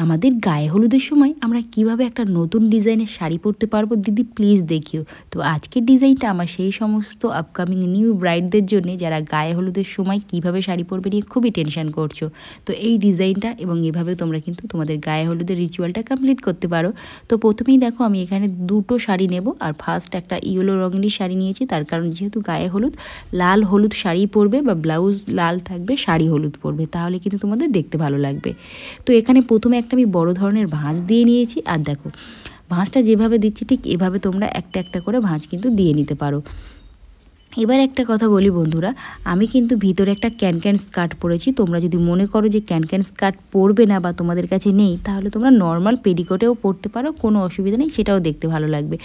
আমাদের গায়ে হলুদের সময় আমরা কিভাবে একটা নতুন ডিজাইনের শাড়ি পরতে পারবো দিদি প্লিজ দেখিও। তো আজকের ডিজাইনটা আমার সেই সমস্ত আপকামিং নিউ ব্রাইডদের জন্য যারা গায়ে হলুদের সময় কিভাবে শাড়ি পরবে নিয়ে খুবই টেনশন করছো। তো এই ডিজাইনটা এবং এভাবে তোমরা কিন্তু তোমাদের গায়ে হলুদের রিচুয়ালটা কমপ্লিট করতে পারো। তো প্রথমেই দেখো আমি এখানে দুটো শাড়ি নেব, আর ফার্স্ট একটা ইয়েলো রঙেরই শাড়ি নিয়েছি, তার কারণ যেহেতু গায়ে হলুদ, লাল হলুদ শাড়ি পরবে বা ব্লাউজ লাল থাকবে, শাড়ি হলুদ পরবে, তাহলে কিন্তু তোমাদের দেখতে ভালো লাগবে। তো এখানে প্রথমে একটা আমি বড় ধরনের ভাঁজ দিয়ে নিয়েছি, আর দেখো ভাঁজটা যেভাবে দিচ্ছি ঠিক এভাবে তোমরা একটা একটা করে ভাঁজ কিন্তু দিয়ে নিতে পারো। এবার একটা কথা বলি বন্ধুরা, আমি কিন্তু ভিতরে একটা ক্যানক্যান স্কার্ট পরেছি। তোমরা যদি মনে করো যে ক্যানক্যান স্কার্ট পরবে না বা তোমাদের কাছে নেই, তাহলে তোমরা নর্মাল পেটিকোটেও পরতে পারো, কোনো অসুবিধা নেই, সেটাও দেখতে ভালো লাগবে।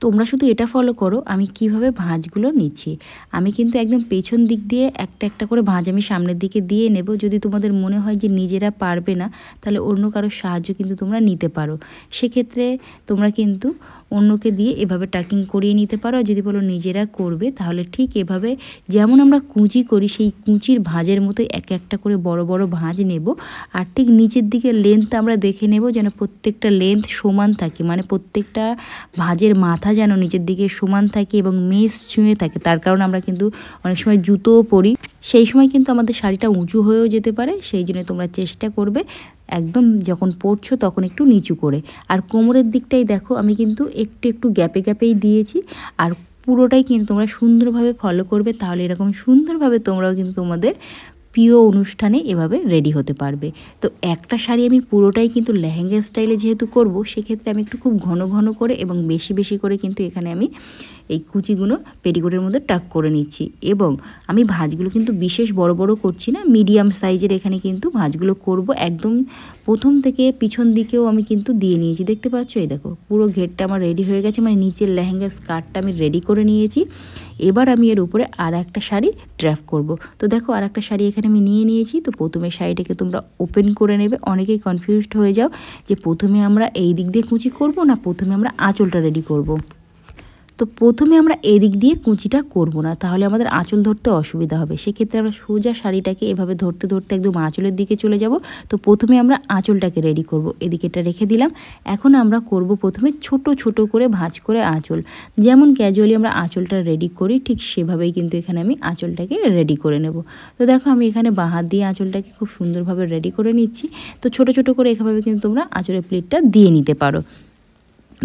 তোমরা শুধু এটা ফলো করো আমি কিভাবে ভাঁজগুলো নিচ্ছি। আমি কিন্তু একদম পেছন দিক দিয়ে একটা একটা করে ভাঁজ আমি সামনের দিকে দিয়ে নেব। যদি তোমাদের মনে হয় যে নিজেরা পারবে না, তাহলে অন্য কারোর সাহায্য কিন্তু তোমরা নিতে পারো। সেক্ষেত্রে তোমরা কিন্তু অন্যকে দিয়ে এভাবে টাকিং করিয়ে নিতে পারো। আর যদি বলো নিজেরা করবে, তাহলে ঠিক এভাবে যেমন আমরা কুঁচি করি সেই কুঁচির ভাঁজের মতোই এক একটা করে বড় বড় ভাঁজ নেব। আর ঠিক নিচের দিকে লেন্থ আমরা দেখে নেব যেন প্রত্যেকটা লেন্থ সমান থাকে, মানে প্রত্যেকটা ভাঁজের মাথা যেন নিচের দিকে সমান থাকে এবং মেস ছুঁয়ে থাকে। তার কারণ আমরা কিন্তু অনেক সময় জুতোও পরি, সেই সময় কিন্তু আমাদের শাড়িটা উঁচু হয়েও যেতে পারে। সেই জন্য তোমরা চেষ্টা করবে একদম যখন পরছো তখন একটু নিচু করে। আর কোমরের দিকটাই দেখো আমি কিন্তু একটু একটু গ্যাপে গ্যাপেই দিয়েছি। আর পুরোটাই কিন্তু তোমরা সুন্দরভাবে ফলো করবে, তাহলে এরকম সুন্দরভাবে তোমরাও কিন্তু তোমাদের প্রিয় অনুষ্ঠানে এভাবে রেডি হতে পারবে। তো একটা শাড়ি আমি পুরোটাই কিন্তু লেহেঙ্গা স্টাইলে যেহেতু করব, সেক্ষেত্রে আমি একটু খুব ঘন ঘন করে এবং বেশি বেশি করে কিন্তু এখানে আমি এই কুচিগুলো পেটিকোটের মধ্যে টাক করে নিচ্ছি। এবং আমি ভাঁজগুলো কিন্তু বিশেষ বড় বড় করছি না, মিডিয়াম সাইজের এখানে কিন্তু ভাঁজগুলো করব। একদম প্রথম থেকে পিছন দিকেও আমি কিন্তু দিয়ে নিয়েছি, দেখতে পাচ্ছ। এই দেখো পুরো ঘেরটা আমার রেডি হয়ে গেছে, মানে নিচের লেহেঙ্গা স্কার্টটা আমি রেডি করে নিয়েছি। এবার আমি এর উপরে আর একটা শাড়ি ড্রাফট করব। তো দেখো আর একটা শাড়ি এখানে আমি নিয়ে নিয়েছি। তো প্রথমে শাড়িটাকে তোমরা ওপেন করে নেবে। অনেকেই কনফিউজড হয়ে যাও যে প্রথমে আমরা এই দিক দিয়ে কুচি করব না প্রথমে আমরা আঁচলটা রেডি করব। তো প্রথমে আমরা এদিক দিয়ে কুচিটা করব না, তাহলে আমাদের আঁচল ধরতে অসুবিধা হবে। সেক্ষেত্রে আমরা সোজা শাড়িটাকে এভাবে ধরতে ধরতে একদম আঁচলের দিকে চলে যাব। তো প্রথমে আমরা আঁচলটাকে রেডি করব, এদিকে এটা রেখে দিলাম। এখন আমরা করব প্রথমে ছোট ছোট করে ভাঁজ করে আঁচল, যেমন ক্যাজুয়ালি আমরা আঁচলটা রেডি করি ঠিক সেভাবেই কিন্তু এখানে আমি আঁচলটাকে রেডি করে নেব। তো দেখো আমি এখানে বাঁ হাত দিয়ে আঁচলটাকে খুব সুন্দরভাবে রেডি করে নিচ্ছি। তো ছোট ছোট করে এভাবে কিন্তু তোমরা আঁচলের প্লেটটা দিয়ে নিতে পারো।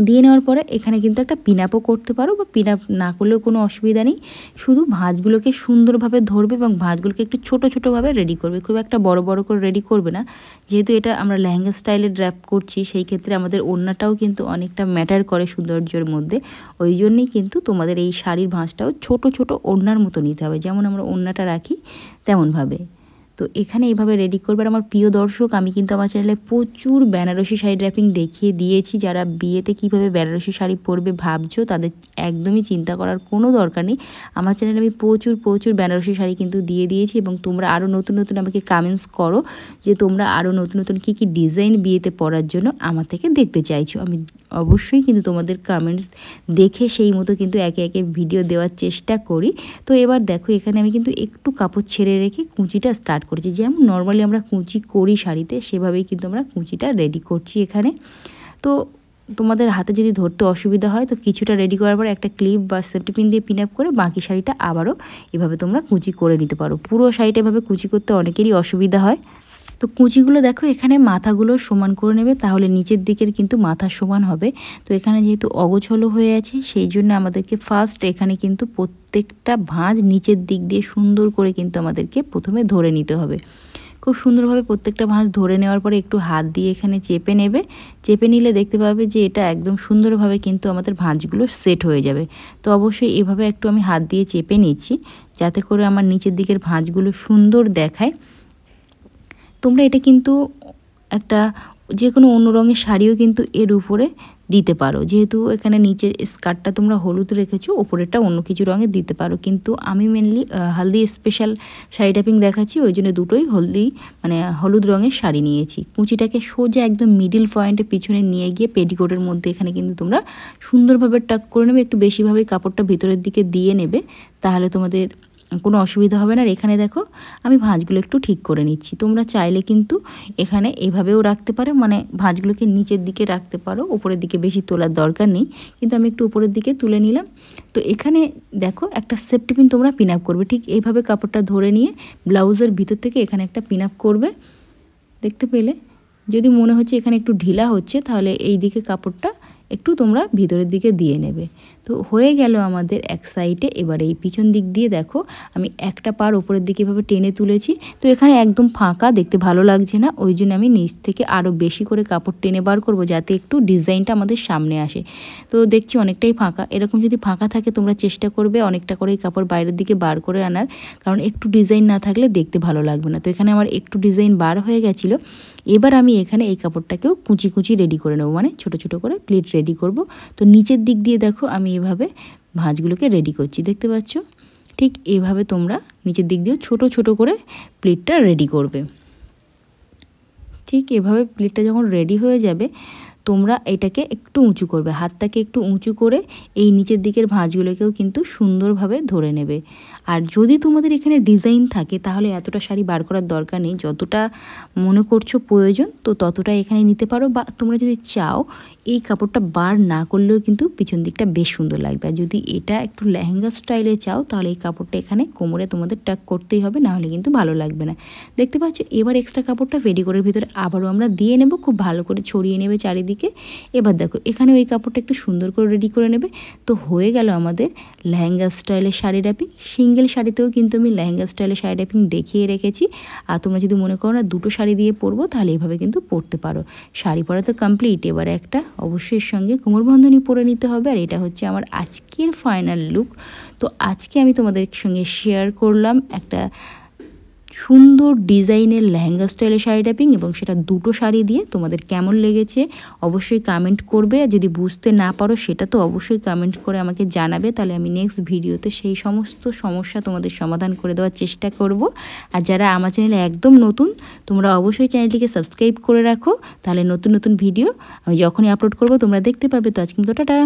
দিয়ে নেওয়ার পরে এখানে কিন্তু একটা পিন আপও করতে পারো, বা পিন আপ না করলেও কোনো অসুবিধা নেই। শুধু ভাঁজগুলোকে সুন্দরভাবে ধরবে এবং ভাঁজগুলোকে একটু ছোট ছোটোভাবে রেডি করবে, খুব একটা বড় বড় করে রেডি করবে না। যেহেতু এটা আমরা লেহেঙ্গা স্টাইলে ড্র্যাপ করছি, সেই ক্ষেত্রে আমাদের ওড়নাটাও কিন্তু অনেকটা ম্যাটার করে সৌন্দর্যের মধ্যে। ওই জন্যই কিন্তু তোমাদের এই শাড়ির ভাঁজটাও ছোট ছোট ওড়নার মতো নিতে হবে, যেমন আমরা ওড়নাটা রাখি তেমনভাবে। তো এখানে এইভাবে রেডি করবে। আর আমার প্রিয় দর্শক, আমি কিন্তু আমার চ্যানেলে প্রচুর বেনারসি শাড়ি ড্র্যাপিং দেখিয়ে দিয়েছি। যারা বিয়েতে কিভাবে বেনারসি শাড়ি পরবে ভাবছো, তাদের একদমই চিন্তা করার কোনো দরকার নেই। আমার চ্যানেলে আমি প্রচুর প্রচুর বেনারসি শাড়ি কিন্তু দিয়ে দিয়েছি, এবং তোমরা আরও নতুন নতুন আমাকে কমেন্টস করো যে তোমরা আরও নতুন নতুন কী কী ডিজাইন বিয়েতে পরার জন্য আমার থেকে দেখতে চাইছো। আমি অবশ্যই কিন্তু তোমাদের কমেন্টস দেখে সেই মতো কিন্তু একে একে ভিডিও দেওয়ার চেষ্টা করি। তো এবার দেখো এখানে আমি কিন্তু একটু কাপড় ছেড়ে রেখে কুচিটা স্টার্ট করেছি, যেমন নর্মালি আমরা কুচি করি শাড়িতে, সেভাবেই কিন্তু আমরা কুচিটা রেডি করছি এখানে। তো তোমাদের হাতে যদি ধরতে অসুবিধা হয়, তো কিছুটা রেডি করার পর একটা ক্লিপ বা সেফটি পিন দিয়ে পিন আপ করে বাকি শাড়িটা আবারও এভাবে তোমরা কুচি করে নিতে পারো। পুরো শাড়িটা এভাবে কুচি করতে অনেকেরই অসুবিধা হয়। তো কুচিগুলো দেখো এখানে মাথাগুলো সমান করে নেবে, তাহলে নিচের দিকের কিন্তু মাথা সমান হবে। তো এখানে যেহেতু অগোছলো হয়ে আছে, সেই জন্য আমাদেরকে ফার্স্ট এখানে কিন্তু প্রত্যেকটা ভাঁজ নিচের দিক দিয়ে সুন্দর করে কিন্তু আমাদেরকে প্রথমে ধরে নিতে হবে। খুব সুন্দরভাবে প্রত্যেকটা ভাঁজ ধরে নেওয়ার পরে একটু হাত দিয়ে এখানে চেপে নেবে। চেপে নিলে দেখতে পাবে যে এটা একদম সুন্দরভাবে কিন্তু আমাদের ভাঁজগুলো সেট হয়ে যাবে। তো অবশ্যই এভাবে একটু আমি হাত দিয়ে চেপে নিচ্ছি, যাতে করে আমার নিচের দিকের ভাঁজগুলো সুন্দর দেখায়। তোমরা এটা কিন্তু একটা যে কোনো অন্য রঙের শাড়িও কিন্তু এর উপরে দিতে পারো। যেহেতু এখানে নিচের স্কার্টটা তোমরা হলুদ রেখেছো, ওপরেরটা অন্য কিছু রঙের দিতে পারো, কিন্তু আমি মেনলি হলদি স্পেশাল শাড়ি টাইপিং দেখাচ্ছি, ওই জন্য দুটোই হলুদ রঙের শাড়ি নিয়েছি। কুচিটাকে সোজা একদম মিডিল পয়েন্টে পিছনে নিয়ে গিয়ে পেটিকোটের মধ্যে এখানে কিন্তু তোমরা সুন্দরভাবে টাক করে নেবে। একটু বেশিভাবে কাপড়টা ভিতরের দিকে দিয়ে নেবে, তাহলে তোমাদের কোনো অসুবিধা হবে না। আর এখানে দেখো আমি ভাঁজগুলো একটু ঠিক করে নিচ্ছি। তোমরা চাইলে কিন্তু এখানে এভাবেও রাখতে পারো, মানে ভাঁজগুলোকে নিচের দিকে রাখতে পারো, উপরের দিকে বেশি তোলার দরকার নেই, কিন্তু আমি একটু উপরের দিকে তুলে নিলাম। তো এখানে দেখো একটা সেফটি পিন তোমরা পিন আপ করবে, ঠিক এইভাবে কাপড়টা ধরে নিয়ে ব্লাউজের ভিতর থেকে এখানে একটা পিন আপ করবে। দেখতে পেলে? যদি মনে হচ্ছে এখানে একটু ঢিলা হচ্ছে, তাহলে এই দিকে কাপড়টা একটু তোমরা ভিতরের দিকে দিয়ে নেবে। তো হয়ে গেল আমাদের এক সাইডে। এবার এই পিছন দিক দিয়ে দেখো আমি একটা পার উপরের দিকে এভাবে টেনে তুলেছি। তো এখানে একদম ফাঁকা, দেখতে ভালো লাগছে না, ওই জন্য আমি নিচ থেকে আরও বেশি করে কাপড় টেনে বার করব, যাতে একটু ডিজাইনটা আমাদের সামনে আসে। তো দেখছি অনেকটাই ফাঁকা। এরকম যদি ফাঁকা থাকে তোমরা চেষ্টা করবে অনেকটা করে কাপড় বাইরের দিকে বার করে আনার, কারণ একটু ডিজাইন না থাকলে দেখতে ভালো লাগবে না। তো এখানে আমার একটু ডিজাইন বার হয়ে গেছিলো। এবার আমি এখানে এই কাপড়টাকেও কুচি কুচি রেডি করে নেবো, মানে ছোট ছোট করে প্লিট রেডি করব। তো নিচের দিক দিয়ে দেখো আমি এভাবে ভাঁজগুলোকে রেডি করছি, দেখতে পাচ্ছ? ঠিক এইভাবে তোমরা নিচের দিক দিয়েও ছোট ছোট করে প্লিটটা রেডি করবে। ঠিক এভাবে প্লিটটা যখন রেডি হয়ে যাবে, তোমরা এটাকে একটু উঁচু করবে, হাতটাকে একটু উঁচু করে এই নিচের দিকের ভাঁজগুলোকেও কিন্তু সুন্দরভাবে ধরে নেবে। আর যদি তোমাদের এখানে ডিজাইন থাকে তাহলে এতটা শাড়ি বার করার দরকার নেই, যতটা মনে করছো প্রয়োজন তো ততটা এখানে নিতে পারো। বা তোমরা যদি চাও এই কাপড়টা বার না করলেও কিন্তু পিছন দিকটা বেশ সুন্দর লাগবে। আর যদি এটা একটু লেহেঙ্গা স্টাইলে চাও তাহলে এই কাপড়টা এখানে কোমরে তোমাদের টাক করতেই হবে, নাহলে কিন্তু ভালো লাগবে না। দেখতে পাচ্ছ? এবার এক্সট্রা কাপড়টা পেটিকোটের ভিতরে আবারও আমরা দিয়ে নেব, খুব ভালো করে ছড়িয়ে নেবে চারিদিকে। এবার দেখো এখানে ওই কাপড়টা একটু সুন্দর করে রেডি করে নেবে। তো হয়ে গেল আমাদের লেহেঙ্গা স্টাইলের শাড়ি র্যাপিং। সিঙ্গেল শাড়িতেও কিন্তু আমি লেহেঙ্গা স্টাইলের শাড়ি র্যাপিং দেখিয়ে রেখেছি। আর তোমরা যদি মনে করো না দুটো শাড়ি দিয়ে পরবো, তাহলে এইভাবে কিন্তু পরতে পারো। শাড়ি পরা তো কমপ্লিট, এবার একটা অবশ্যই এর সঙ্গে কোমরবন্ধনী পরে নিতে হবে। আর এটা হচ্ছে আমার আজকের ফাইনাল লুক। তো আজকে আমি তোমাদের সঙ্গে শেয়ার করলাম একটা সুন্দর ডিজাইনের লেহেঙ্গা স্টাইলের শাড়ি র্যাপিং, এবং সেটা দুটো শাড়ি দিয়ে। তোমাদের কেমন লেগেছে অবশ্যই কমেন্ট করবে। আর যদি বুঝতে না পারো সেটা তো অবশ্যই কমেন্ট করে আমাকে জানাবে, তাহলে আমি নেক্সট ভিডিওতে সেই সমস্ত সমস্যা তোমাদের সমাধান করে দেওয়ার চেষ্টা করব। আর যারা আমার চ্যানেলে একদম নতুন, তোমরা অবশ্যই চ্যানেলটিকে সাবস্ক্রাইব করে রাখো, তাহলে নতুন নতুন ভিডিও আমি যখনই আপলোড করব তোমরা দেখতে পাবে। তো আজকে মতো টাটা।